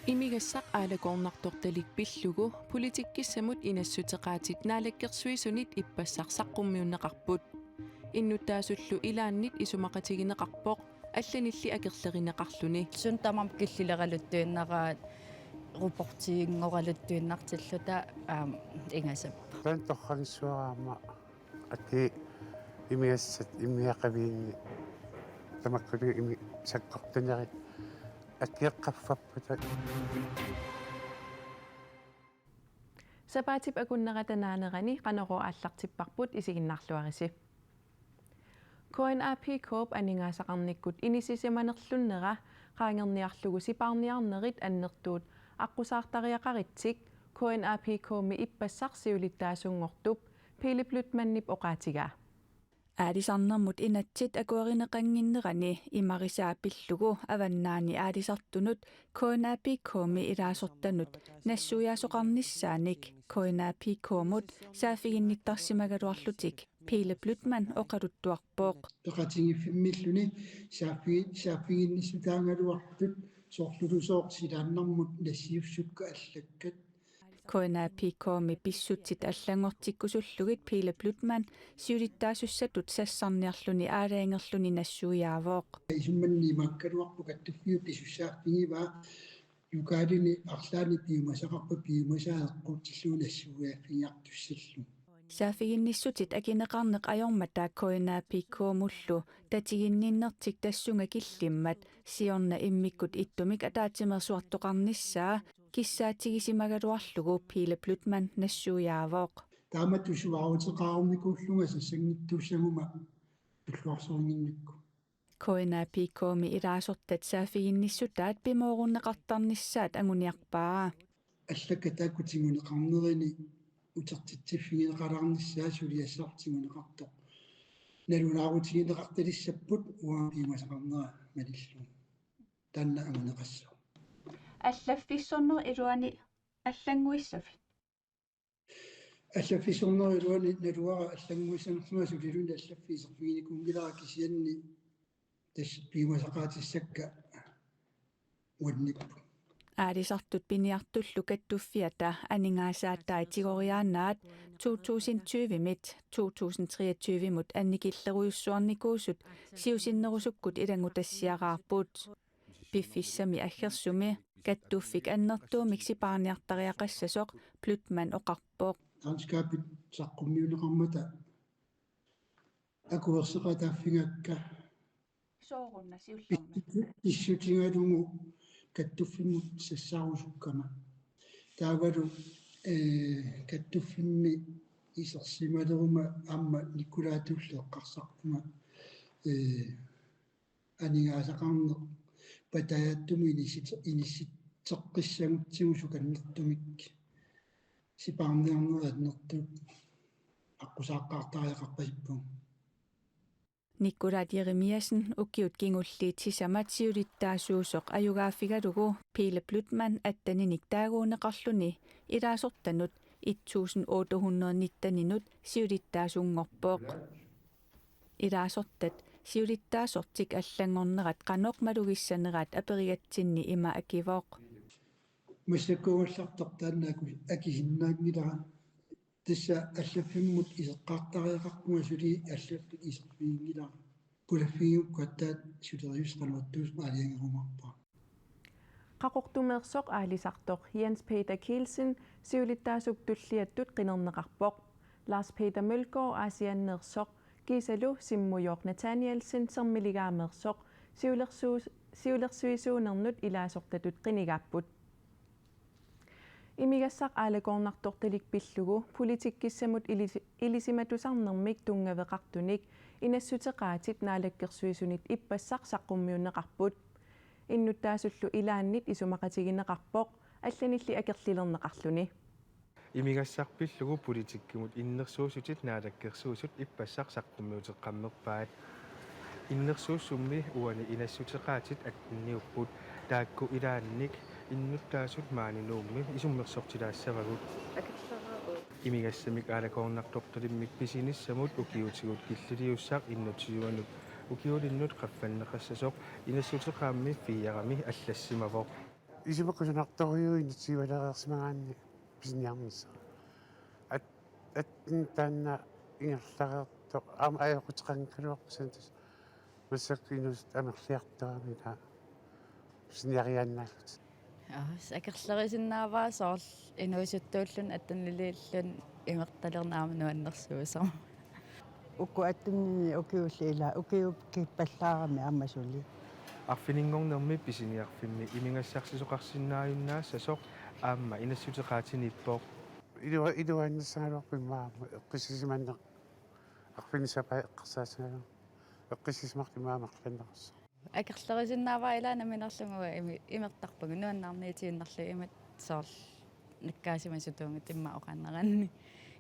Imigassaq aalakornartortalik pillugu politikkissamut inassutеqaatit naalakkersuisunit ippassarsaqqummiunnaqarput innuttaasullu ilaannit isumaqatigineqarpoq алланилли акерлеринеқарлүни сун тамам киллилералуттуиннераат рупортигингоралуттуиннартиллута ингасап тан торхагиссуараама аки имиассат иммиақавиинни тамаккули ими саккортунерит акиэққаффаппута сапаатип акуннератанаанерани канеро ааллартиппарпут исигиннарлуариси KNAP Corp анингаасақарниккут инисисиманерлуннера qaangerniarlugu siparniarnerit annertuut аққусаартариақаритсик KNAP Corp-ми иппассарсиулиттаасунгортуп пилиплутманнип оқаатига аалисарнэрмут инатсит акуаринеқангиннерани имарисаа пиллугу аваннаани аалисартунут KNAP Corp-ми илаасортанут нассуяасоқарниссааник KNAP Corp-мут саафигинниттарсимагалуарлутик пилиплутман оқалуттуарпооқ тоқатингиффиммиллуни саафигиннissutaangaluartut соорлулусоо силааннармут нассиуссукка аллаккат KNAP Corp-ми писсутсит аллангортиккусуллугит пилиплутман сиулиттаасуссатут сассарниарлуни аалаангерлуни нассуяавооқ исумманни маккалуарпу каттуффиу писуссааффигиваа юкаалини арлаани пиумасақарпу пиумасааққутиллуу нассуяаффигиартуссаллу саафигинниссутит акинеқарнеқ ajormata KNAP Corp-муллу татигинниннертик тассунга киллиммат сиорна иммиккут иттумик атаатимерсуартоқарниссаа киссаатигисимагалуарлугу пилиплутман нассуяавооқ тааматтусуаруутеқарумикууллунга сассангиттууссагума пиллуарсурингиннакку KNAP Corp-ми илаасортат саафигинниссутаат пимооруннеқартарнissaат агуниарпаа аллакка тааккутингунеқарнерини утертитсиффигинеқалаарниссаа сулиассартигунеқарто налунаарутигинеқарталиссаппут уаапиимасақарнера малиллу таанна аманеқассо аллаффиссорнер илуани аллангуиссафи аллаффисорнер илуани налуара аллангуиссанерсума сулилуни аллаффисерфигиникунгилара кисианни тас пиимасақаатиссакка уанниппу аалисартут пиниартуллу каттуффиата анингаасааттаа тигориаанаат 2020-мит 2023-мут анникиллеруйуссуарникуусут сиусиннерусуккут илангутассиараарпут пиффиссами аггерсуми каттуффик аннертуумик сипаарниартариақассасоқ плутман оқарпооқ транскапит саққуммиунеқармата акуерсеқатааффигакка соорунна сиуллерми иссутингалугу каттуффиммут сассаарусуккама таавалу каттуффимми исерсималерума аама никулаатуллеэққарсарпума анигаасақарнеқ патаяаттуми инисситсеққиссагутсигусу каннертумик сипаарниарнера аннертуп аққусааққартариақарпасиппун Николай Jeremiasen ukkiut kingulliitsissamat siulittaasuusoq ajugaafigalugu piliplutman attaninik taaguuneqarluni ilaasortanut 1819 siulittaasuungorpooq ilaasortat siulittaasortik allangornerat qanoqmalugissanneraat aperigatsinni ima akivooq массаккугаллартартаанааку акисиннаангилара тасса аллаффиммут исеққартариақарпуга сули аллаффи исерфигингилара пулаффигиуккаттаат сулериусқалуаттуус аалиангерумарпаа qaqortumeersoq aalisartoq Jens Peter Kielsen siulittaasuk tulliattut qinerneqarpoq Lars Peter Mølgaard aasianneersoq kiisalu simmujoq Nathanielsen sermiligaameersoq siulersuisuunernut ilaasortatut qinigaapput imigassaq aalakornartortalik pillugu politikkissamut ilisimatusarnermik tungaveqartunik inassutеqaatit naalakkersuisunit ippassarsaqqummiunneqarput иннуттаасуллу илааннит исумақатигинеқарпоқ алланилли акерлилернеқарлүни имигассарпиллугу политиккимут иннерсуусутит наалаккерсуусут иппассарсаққуммиутеққаммерпаат иннерсууссумми уани инассутеқаатит аккинниуппут таакку илаанник иннуттаасут маанинуумми исуммерсортилаассавагут имигассамик аалакорнарторториммик писиниссамут укиутигут киллилиуссаақ иннутиуанут укиулиннут qaffannеқассасоқ инассутеқаамми фиярами аллассимавоқ исимаккусунартуриуин сивалериарсимагаанни писниарнисса at taanna ingерлареерто аама аёқутеқангкалуарпусан тас массаккинус амерлиартуамила писниариааннаалут акерлерисиннааваа соорл инуисуттууллун аттанлилииллун имерталернаама нуаннерсуусаа ukku attunni ukiulliila ukiup kippallaarami aammasuli арфинингорнерми писиниарфинни имингассарсисоқарсинааюннаасса соқ аама инассутеқаатиниппоо илуаннассагалуарпиммаама эққиссисиманне арфинисапа эққарсаасагалу эққиссисмартимаамарланнерсса акерлерисиннааваа илаана минерлугуа имертарпагу нуаннаарниитииннерлу имат соорл наккаасима сутуунгат имма оқаннеранни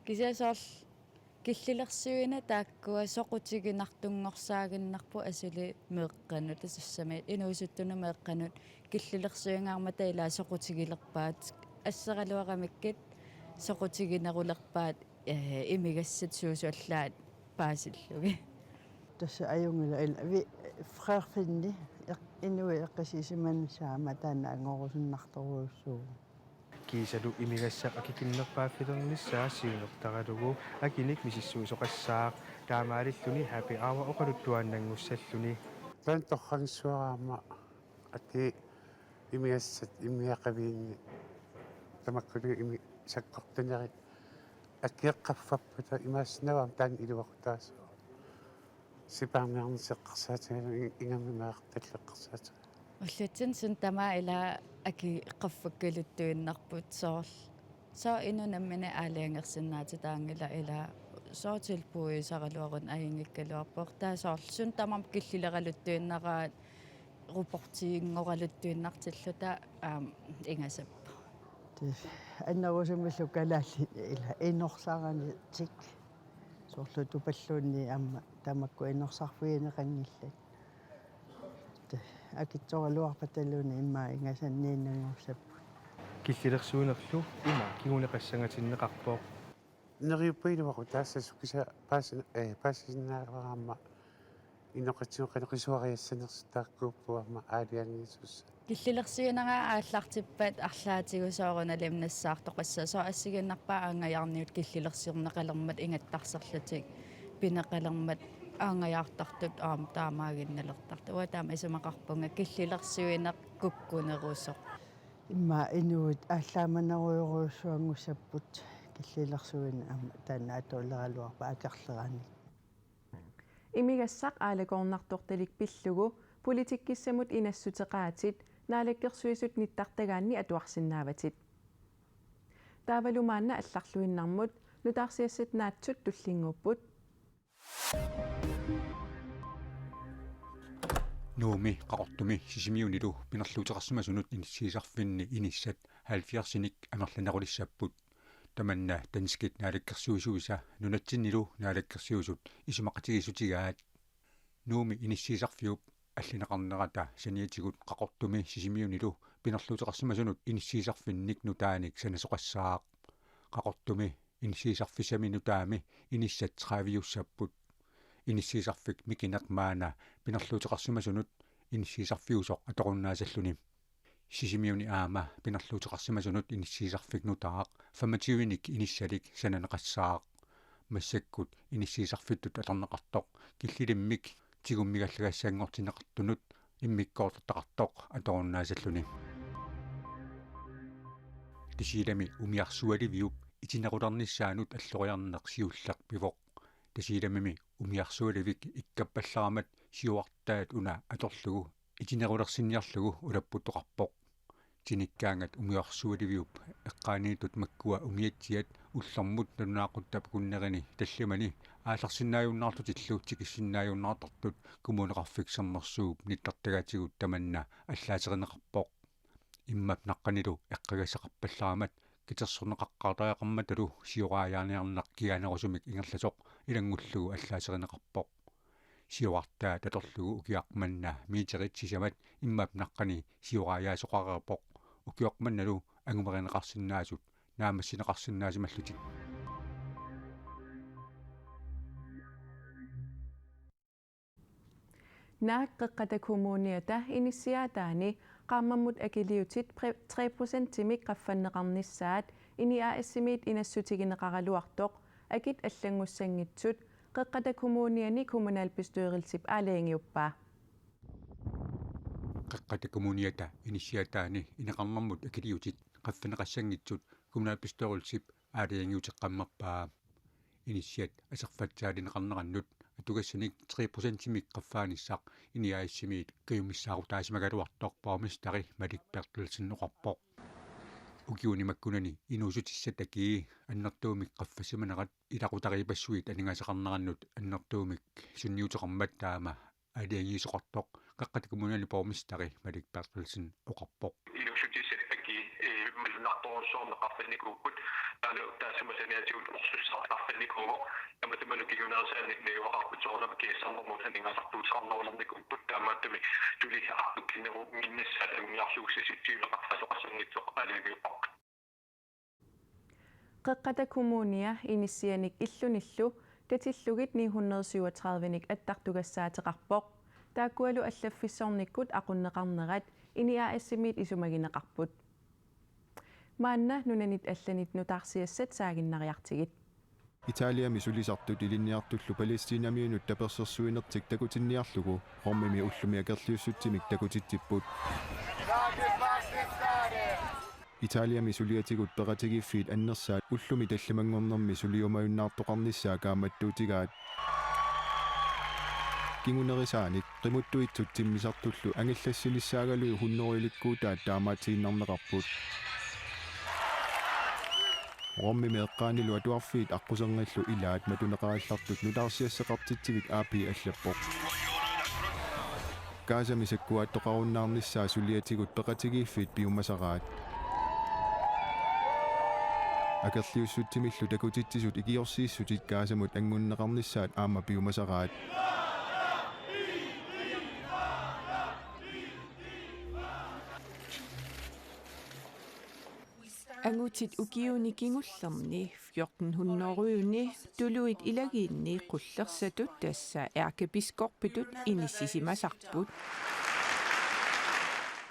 кися соорл киллилерсуина тааккуа соқутигинартунгорсаагиннарпу асули меэққанут тассами инуисуттуна меэққанут киллилерсуингаармата илаа соқутигилерпаат ассералуарамиккит соқутигинерулерпаат имигассат суусуаллаат паасиллуги tassa ajungila ila frerfinni inui eqqisisimansaama taana angorusunnartoruussuu кисалу имигассақ акикиннерпааффилернissaa сиунертаралугу акиник мисиссуусоқассаа таамаалиллуни happy hour оқалуттуааннангуссаллуни таан торрагиссуараама аки имиассат имиақавиинни тамаккули ими саккортанери акиэққаффаппута имааснаваам таан илуақутаасу сипаарниарнисеққарсаатагалу ингаммимаарталлеққарсаатага уллутсин сун тамаа илаа аки qaffakkaluttuinnarput soorl soo inunamмина аалиангерсиннаати таангила илаа соотилпуи саралуарун аингиккалуарпор таа соорл сун тамам киллилералуттуиннараат рупортиингоралуттуиннартиллута ингасап аннерусумиллу калаалли ила инорсаарани тик соорлуту паллуунни аама тамакку инорсарфуинеқангиллат акитсоралуарпаталуни иммаа ингасаннииннангорсаппу киллилерсуинерлу има кигунеқассангатиннеқарпоо нериуппаилуақу таассасу киса паасиннаараама иноқатсиоқалеқисуариассанерс тааккууппуама аалиангисусса киллилерсуинераа ааллартиппат арлаатигусоорuna лимнассаартоқассаа соо ассигиннарпаа аангаяарниут киллилерсиорнеқалермат ингаттарсерлутик пинеқалермат аангаяартартут аам таамаагинналертарта уа таама исумақарпунга киллилерсуинеқ куккунеруусоқ иммаа инуут ааллааманеруйоруссуангуссаппут киллилерсуина аама таана атуулералуарпа акерлерани имигассақ аалагорнарторталик пиллугу политиккиссамут инассутеқаатит наалеккерсуисут ниттартагаанни атуарсинааватит таавалумаанна алларлуиннармут нутаарсиассат наатсут туллингуппут нууми қақортуми сисимиунилу пинерлуутеқарсимасунут иниссиисарфинни иниссат 70-ник амерланерулиссаппут таманна танскит наалеккерсуисуиса нунатсиннилу наалеккерсуисут исумақатигисутигаат нууми иниссиисарфиуп аллинеқарнерата саниатигут қақортуми сисимиунилу пинерлуутеқарсимасунут иниссиисарфинник нутааник санасоқассаақ қақортуми иниссиисарфисами нутаами иниссат траавиуссаппут иниссиисарфик микинеқмаана пинерлуутеқарсимасунут иниссиисарфиусоқ аторуннаасаллуни сисимиуни аама пинерлуутеқарсимасунут иниссиисарфик нутаақ 25-ник иниссалик сананеқассаақ массаккут иниссиисарфиттут алернеқартоқ киллилиммик тигуммигаллагаассаангортинеқартунут иммиккоортартақартоқ аторуннаасаллуни тисилами умиарсуаливиуп итинерулерниссаанут аллориарнеқ сиуллеқ пивоқ тасиламими умиарсуаливик иккаппалларамат сиуартаат уна аторлугу итинерулерсинниарлугу улаппутоқарпоқ тиниккаангат умиарсуаливиуп эққааниитут маккуа умиатсиат уллэрмут нунаақуттап куннерини таллимани аалларсиннааюннаартутиллу тикиссиннааюннаартартут кумунеқарфиксернэрсууп ниттартагаатигут таманна аллаатеринеқарпоқ иммап наққанилу эққагасеқарпалларамат китерсорнеқаққартаяқарматалу сиорааяаниарнеқ киганерусумик ингерласоқ илангуллугу аллаатеринеқарпоқ сиуартаа таторлугу укиақманна миитеритсисамат иммап наққани сиорааяасоқарерпоқ укиоқманналу ангумеринеқарсинаасут наамассинеқарсинаасималлутик нааққеққата коммуниата иниссиаатаани qaammammut akiliutit 3% timik qaffanneqarnissaat iniaassimiit inassutigineqaraluartoq akit аллангуссангитсут qeqqata kommuniani kommunalbestyrelsip aalaingiuppaa qaqqata kommuniata initiataani inaqarnermut akiliutit qaffaneqassangitsut kommunalbestyrelsip aalaingiuteqqammerpaa initiat aserfatsaalineqarnerannut atugassanik 3% timik qaffaanissaaq iniaassimiit kayumissaaruutaasimaгаluartorpaumis tari Malik Bertelsen oqarpoq ukiunimakkunani inuusutissataki annertuumik qaffasimanerat ilaqutariipassuit aningasaqarnerannut annertuumik sunniuteqarmat taama aaliangiisoqartoq qaqqata kommunali pormistari Malik Bertelsen oqarpoq inuusutissataki malunartorussoorneqarfannikuupput taasumasaniatiut orsussaqarfannikuugo amatamalukigunersaannik niuaqarput soorlama kiassarnermut aningasartuuteqarnerulernikuupput taamaattumi tuli artukkineru minnassaat agungiarsuugsisittiuleqarfasoqassangitsoq aaliangiuppaq qeqqata kommunia inissianik illunillu tatillugit 937nik attartugassaateqarpoq taakkualu allaffissornikkut aqunneqarnerat iniaassimiit isumagineqarput maanna nunanit allanit nutaarsiassat saaginnariartigit Italiami sulisartut ilinniartullu Palestiinamiunut tapersersuinertik takutinniarlugu qormimi ullumi akerliussuttimik takutittiput Italiami suliatigut peqatigiffiit annersaat ullumi tallamangornermi suliumayunnaartoqarnissaa kaammattuutigaat kingunerisaanik qimuttuitsut timmisartullu angillassilissaagalu hunnoruilikkuutaat taamaatiinnerneqarput Rommi meeqqaanilu atuarfiit aquserngillu ilaat matuneqarallartut nutaarsiassaqartittivik aapi allappoq Kaasami sakkuaattoqarunnaarnissaa suliatigut peqatigiffiit piumasaraat Akerliussuttimillu takutittisut ikiorsiissutit kaasamut angunneqarnissaat aama piumasaraat Angutit ukiuni kingullerni 1400 tuluit ilagiinni qullersatut tassa ærkepiskorpitut inissisimasarput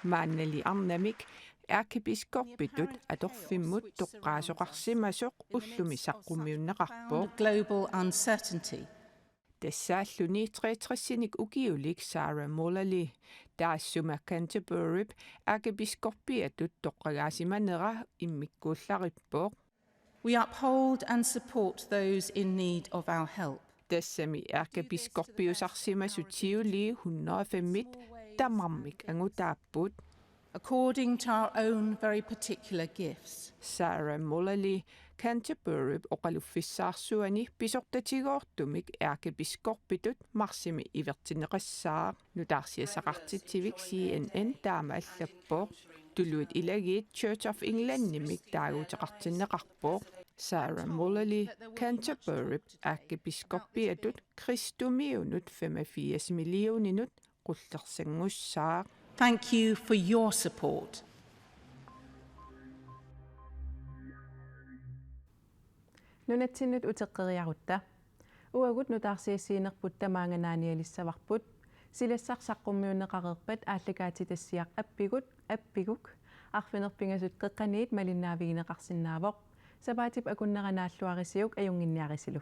maannali arnamik ærkepiskorpitut atorfimmut toqqaasoqarsimasoq ullumi saqqummiunneqarpoq global uncertainty Tessaalluni 63-sinik ukiulik Sarah Mullally taassuma Canterbury ærkepiskorpiatut toqqagaasimanera immikkuullarippoq We uphold and support those in need of our help. Tassami ærkepiskorpiusarsimasutiuli 105 tamarmik angutaapput according to our own very particular gifts. Sarah Mullally Canterbury oqaluffissaarsuani pisortatigoortumik ærkepiskorpitut marsimi ivertineqassaa nutaarsiasaqartittivik CNN taama allappoq tuluit ilagiit Church of England-nimik taaguuteqartinneqarpoq Sarah Mullally Canterbury ærkepiskorpiatut Kristumiunut 85 millioninut qullersangussaa Thank you for your support. Nunatsinut uteqqeriarutta uagut nutaarsiassiinerput tamaanganaanialissavarput silassarsaqqummiunneqarerpat aallakaatitassiaq appiguk arfinerpingasut qeqqaniit malinnaavigineqarsinnaavoq sapaatip akunneranaalluarisiuk ajunginniarisilu